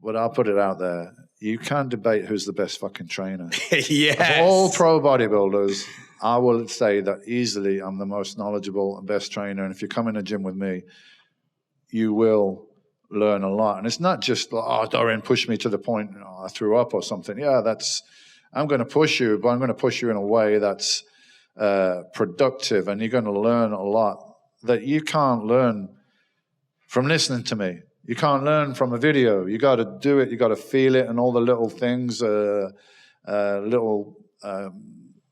but I'll put it out there. You can't debate who's the best fucking trainer. Yes. Of all pro bodybuilders, I will say that easily I'm the most knowledgeable and best trainer. And if you come in a gym with me, you will learn a lot. And it's not just, oh, Dorian pushed me to the point I threw up or something. Yeah, I'm going to push you, but I'm going to push you in a way that's productive, and you're going to learn a lot that you can't learn from listening to me. You can't learn from a video. You got to do it. You got to feel it, and all the little things,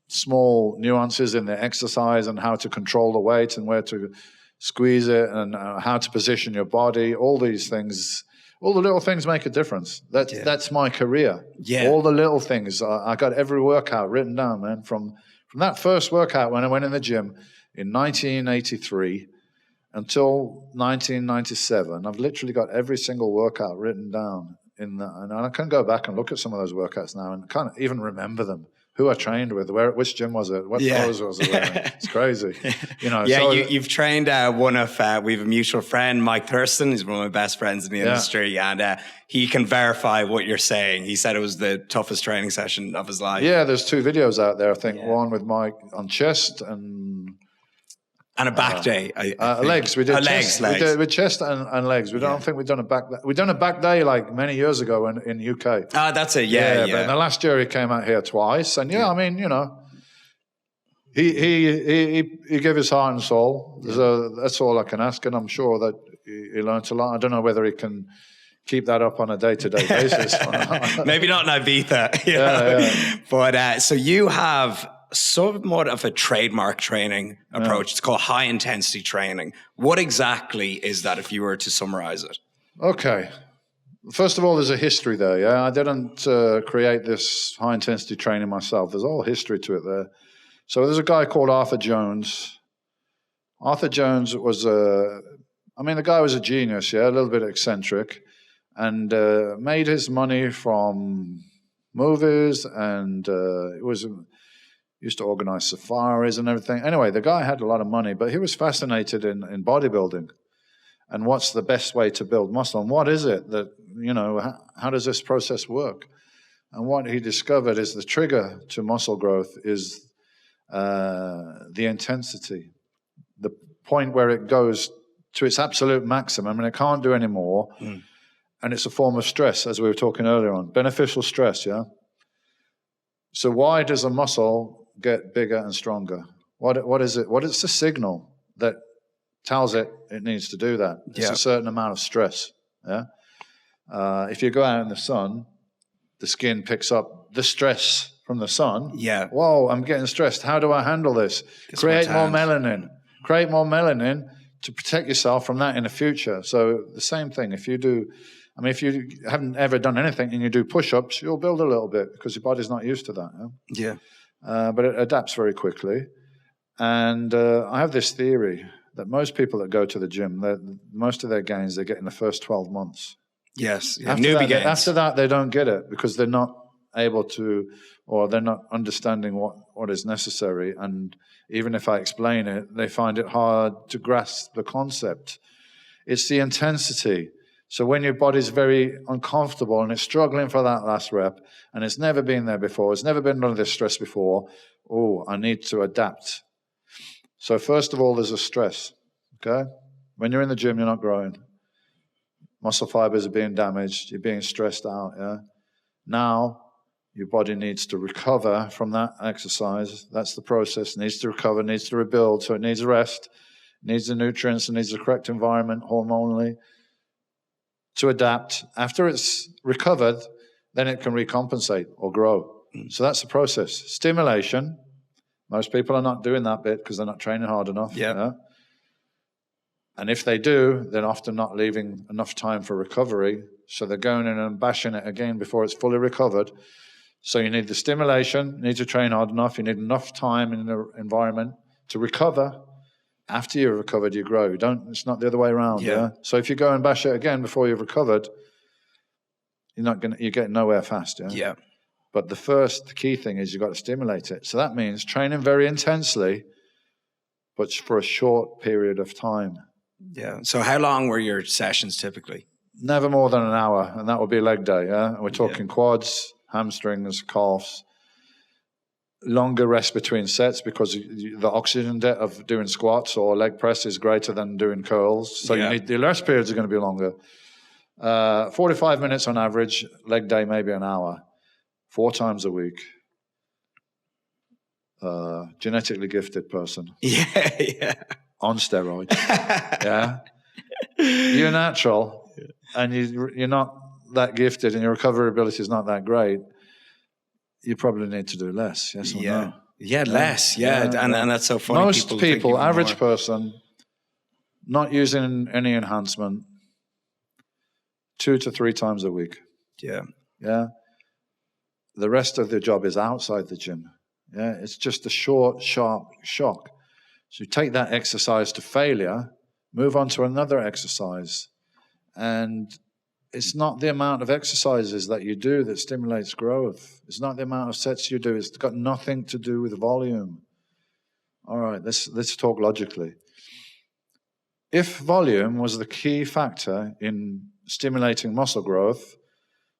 small nuances in the exercise, and how to control the weight and where to squeeze it, and how to position your body. All these things, all the little things make a difference. That's my career. Yeah. All the little things. I got every workout written down, man. From that first workout when I went in the gym in 1983 until 1997, I've literally got every single workout written down and I can go back and look at some of those workouts now and can't even remember them. Who I trained with, which gym was it, what clothes was it wearing? It's crazy, you know. Yeah, so, you've trained one of we have a mutual friend, Mike Thurston. He's one of my best friends in the industry, and he can verify what you're saying. He said it was the toughest training session of his life. Yeah, there's 2 videos out there. I think one with Mike on chest and a back day. Legs. We did legs. We did with chest and legs. We don't think we've done a back. We've done a back day like many years ago in UK. Ah, that's it. Yeah. But in the last year he came out here twice, and I mean, you know, he gave his heart and soul. That's all I can ask, and I'm sure that he learnt a lot. I don't know whether he can keep that up on a day-to-day basis. Maybe not in Ibiza. Yeah. But so you have somewhat of a trademark training approach. It's called high intensity training. What exactly is that if you were to summarize it? Okay. First of all, there's a history there. Yeah, I didn't create this high intensity training myself. There's a whole history to it there. So there's a guy called Arthur Jones. Arthur Jones was the guy was a genius, a little bit eccentric, and made his money from movies, and used to organize safaris and everything. Anyway, the guy had a lot of money, but he was fascinated in bodybuilding and what's the best way to build muscle, and what is it that, how does this process work? And what he discovered is the trigger to muscle growth is the intensity, the point where it goes to its absolute maximum and it can't do any more. And it's a form of stress, as we were talking earlier on, beneficial stress, So why does a muscle get bigger and stronger? What is it? What is the signal that tells it needs to do that? It's a certain amount of stress. If you go out in the sun, the skin picks up the stress from the sun. Whoa, I'm getting stressed. How do I handle this? Create more melanin. Create more melanin to protect yourself from that in the future. So the same thing. If you haven't ever done anything and you do push-ups, you'll build a little bit because your body's not used to that. But it adapts very quickly. And I have this theory that most people that go to the gym, most of their gains they get in the first 12 months. After that, they don't get it because they're not able to, or they're not understanding what is necessary. And even if I explain it, they find it hard to grasp the concept. It's the intensity. So when your body's very uncomfortable and it's struggling for that last rep and it's never been there before, it's never been under this stress before, I need to adapt. So first of all, there's a stress, okay? When you're in the gym, you're not growing. Muscle fibers are being damaged. You're being stressed out, Now, your body needs to recover from that exercise. That's the process. It needs to recover, needs to rebuild. So it needs rest, needs the nutrients, it needs the correct environment hormonally to adapt. After it's recovered, then it can recompensate or grow. So that's the process. Stimulation. Most people are not doing that bit because they're not training hard enough. And if they do, they're often not leaving enough time for recovery. So they're going in and bashing it again before it's fully recovered. So you need the stimulation, you need to train hard enough, you need enough time in the environment to recover. After you've recovered, you grow. It's not the other way around. So if you go and bash it again before you've recovered, you're getting nowhere fast. But the key thing is you've got to stimulate it. So that means training very intensely, but for a short period of time. So how long were your sessions typically? never more than an hour, and that would be leg day. Yeah, and we're talking quads, hamstrings, calves. Longer rest between sets because the oxygen debt of doing squats or leg press is greater than doing curls. So you need, the rest periods are going to be longer. 45 minutes on average, leg day maybe an hour, 4 times a week. Genetically gifted person. Yeah. On steroids. Yeah. You're natural and you're not that gifted and your recovery ability is not that great. You probably need to do less, yes or no? Yeah, less, and that's so funny. Most people average person, not using any enhancement, 2 to 3 times a week. Yeah. The rest of the job is outside the gym. Yeah, it's just a short, sharp shock. So you take that exercise to failure, move on to another exercise, and it's not the amount of exercises that you do that stimulates growth. It's not the amount of sets you do. It's got nothing to do with volume. All right, let's talk logically. If volume was the key factor in stimulating muscle growth,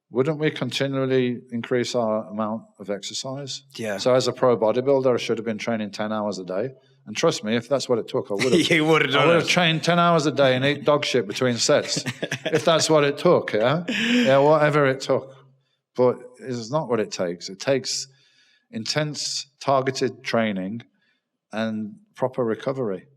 wouldn't we continually increase our amount of exercise? Yeah. So as a pro bodybuilder, I should have been training 10 hours a day. And trust me, if that's what it took, I would have. You would have done it. I would have trained 10 hours a day and eat dog shit between sets. If that's what it took, yeah, whatever it took. But it's not what it takes. It takes intense, targeted training and proper recovery.